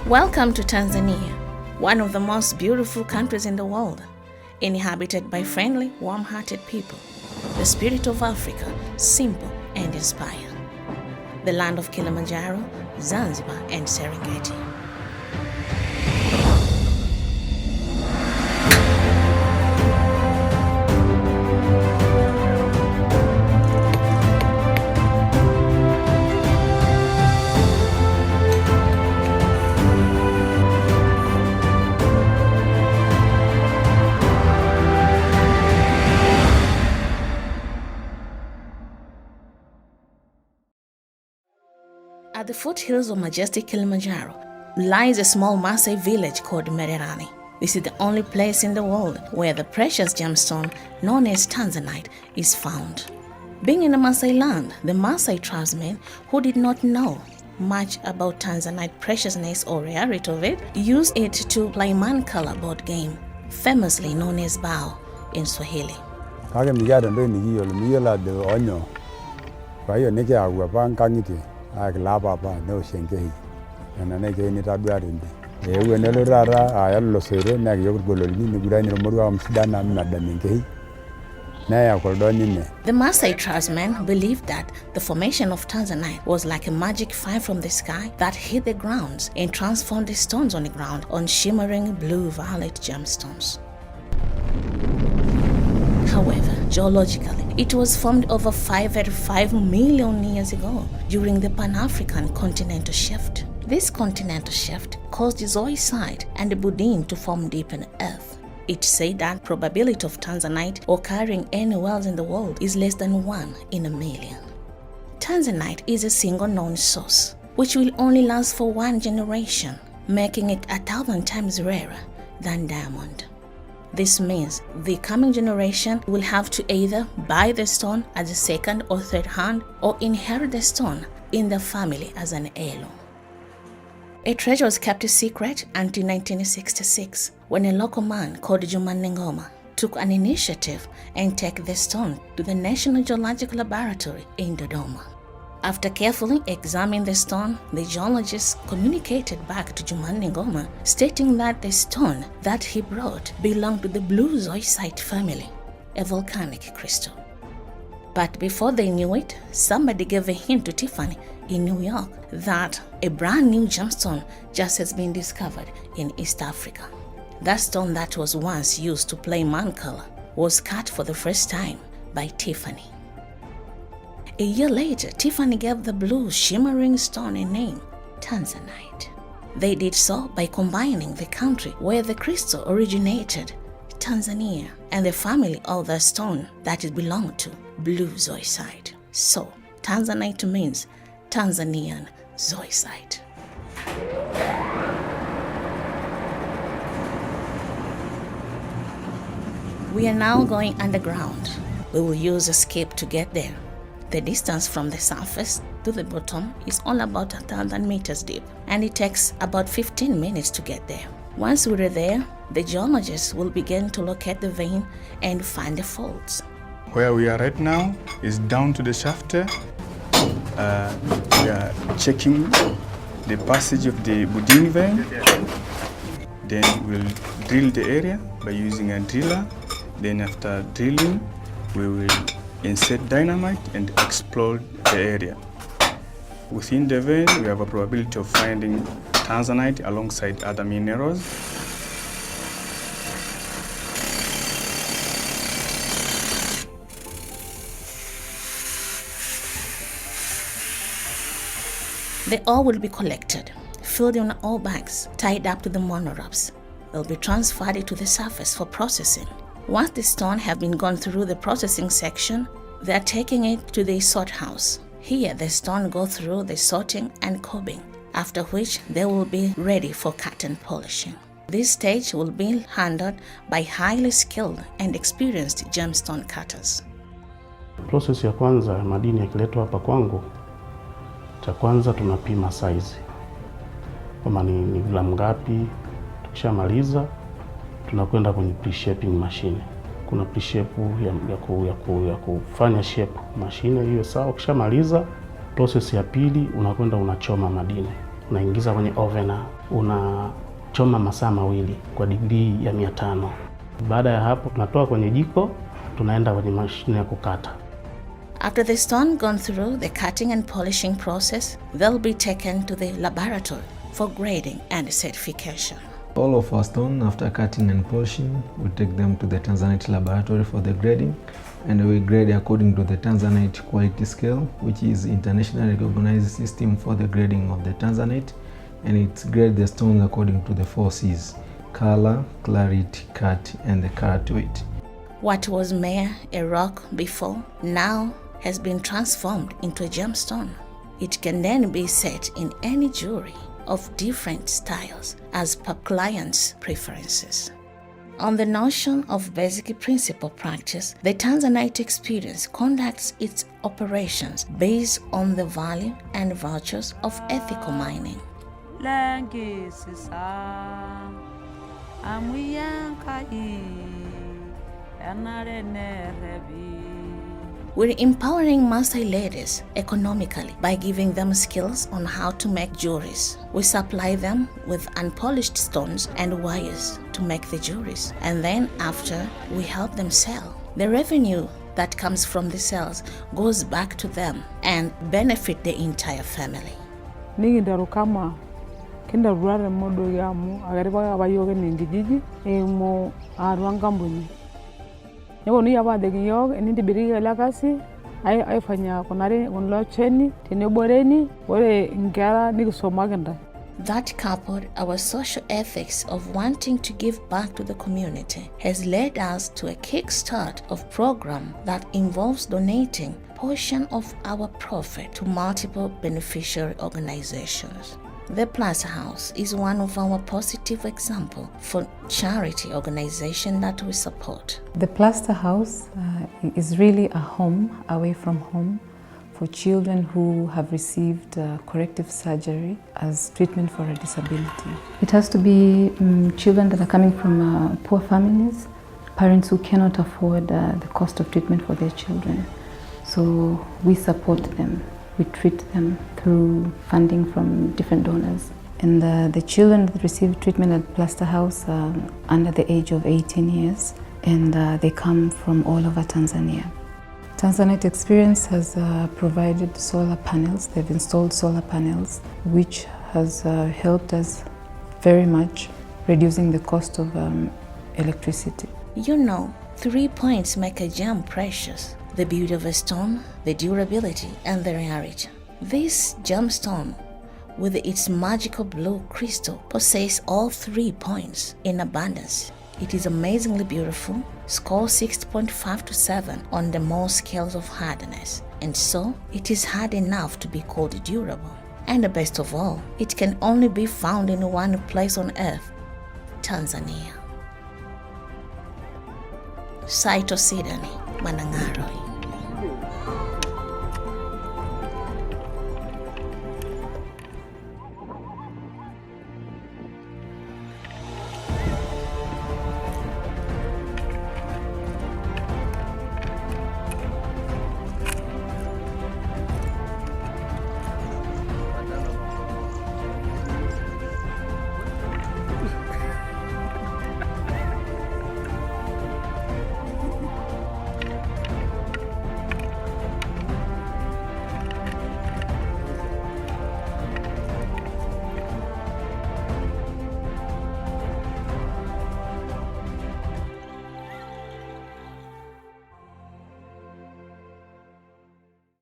Welcome to Tanzania, one of the most beautiful countries in the world, inhabited by friendly, warm-hearted people. The spirit of Africa, simple and inspired. The land of Kilimanjaro, Zanzibar, and Serengeti. At the foothills of majestic Kilimanjaro lies a small Maasai village called Mererani. This is the only place in the world where the precious gemstone known as Tanzanite is found. Being in the Maasai land, the Maasai tribesmen who did not know much about Tanzanite preciousness or rarity of it used it to play man-color board game, famously known as bao in Swahili. No shenke and ni tabuarinde we ne rara ayallo sere na yogolol ni gurani romoro am sidana na daninke na ya koldoni ne. The Maasai tribesmen believed that the formation of Tanzanite was like a magic fire from the sky that hit the grounds and transformed the stones on the ground on shimmering blue-violet gemstones. However, geologically, it was formed over 5 million years ago during the Pan-African continental shift. This continental shift caused the Zoisite and the Budin to form deep in the earth. It's said that probability of Tanzanite occurring anywhere else in the world is less than 1 in a million. Tanzanite is a single known source, which will only last for 1 generation, making it 1,000 times rarer than diamond. This means the coming generation will have to either buy the stone as a second or third hand or inherit the stone in the family as an heirloom. A treasure was kept a secret until 1966 when a local man called Juma Ngoma took an initiative and took the stone to the National Geological Laboratory in Dodoma. After carefully examining the stone, the geologist communicated back to Juma Ngoma, stating that the stone that he brought belonged to the blue Zoisite family, a volcanic crystal. But before they knew it, somebody gave a hint to Tiffany in New York that a brand new gemstone just has been discovered in East Africa. That stone that was once used to play man-color was cut for the first time by Tiffany. A year later, Tiffany gave the blue shimmering stone a name, Tanzanite. They did so by combining the country where the crystal originated, Tanzania, and the family of the stone that it belonged to, blue Zoisite. So, Tanzanite means Tanzanian Zoisite. We are now going underground. We will use a skip to get there. The distance from the surface to the bottom is only about 1,000 meters deep, and it takes about 15 minutes to get there. Once we're there, the geologists will begin to locate the vein and find the faults. Where we are right now is down to the shaft. We are checking the passage of the Budin vein. Then we'll drill the area by using a driller. Then after drilling, we will insert dynamite and explode the area. Within the vein, we have a probability of finding Tanzanite alongside other minerals. The ore will be collected, filled in ore bags, tied up to the monorails. They'll be transferred to the surface for processing. Once the stone have been gone through the processing section, they are taking it to the sort house. Here, the stone go through the sorting and cobbing, after which they will be ready for cut and polishing. This stage will be handled by highly skilled and experienced gemstone cutters. Process ya kwanza madini yakiletwa hapa kwangu, cha kwanza tunapima size. Kama ni gramu ngapi, tukishamaliza tunakwenda kwenye pre-shaping machine. Kuna pre-shape ya kufanya shape machine hiyo sawa. Ukishamaliza process ya pili unakwenda unachoma madini. unaingiza kwenye oven, unachoma masaa 2 kwa digrii ya 500. Baada ya hapo tunatoa kwenye jiko, tunaenda kwenye mashine ya kukata. After the stone gone through the cutting and polishing process, they'll be taken to the laboratory for grading and certification. All of our stone, after cutting and polishing, we take them to the Tanzanite laboratory for the grading, and we grade according to the Tanzanite quality scale, which is internationally recognized system for the grading of the Tanzanite, and it grades the stones according to the 4 C's: color, clarity, cut, and the carat weight. What was mere a rock before now has been transformed into a gemstone. It can then be set in any jewelry of different styles as per clients' preferences. On the notion of basic principle practice, the Tanzanite experience conducts its operations based on the value and virtues of ethical mining. We're empowering Maasai ladies economically by giving them skills on how to make jewelries. We supply them with unpolished stones and wires to make the jewelries, and then after we help them sell. The revenue that comes from the sales goes back to them and benefit the entire family. Kama kenda rurare modo yamu agariba abayoge ningijiji emo arwangambuni. Nebo ni yaba de giyog enindi biriga lakasi ay fanya konare onlo cheni teneboreni ore ngara nikusomagenda. That coupled our social ethics of wanting to give back to the community has led us to a kickstart of program that involves donating portion of our profit to multiple beneficiary organizations. The Plaza House is one of our positive examples for charity organization that we support. The Plaza House is really a home away from home for children who have received corrective surgery as treatment for a disability. It has to be children that are coming from poor families, parents who cannot afford the cost of treatment for their children. So we support them. We treat them through funding from different donors. And the children that receive treatment at Plaza House are under the age of 18 years, and they come from all over Tanzania. Tanzanite Experience has provided solar panels. They've installed solar panels, which has helped us very much, reducing the cost of electricity. You know, 3 points make a gem precious: the beauty of a stone, the durability, and the rarity. This gemstone, with its magical blue crystal, possesses all 3 points in abundance. It is amazingly beautiful, scores 6.5 to 7 on the Mohs scales of hardness, and so it is hard enough to be called durable. And the best of all, it can only be found in one place on earth, Tanzania. Saito Sidani, Manangaroi.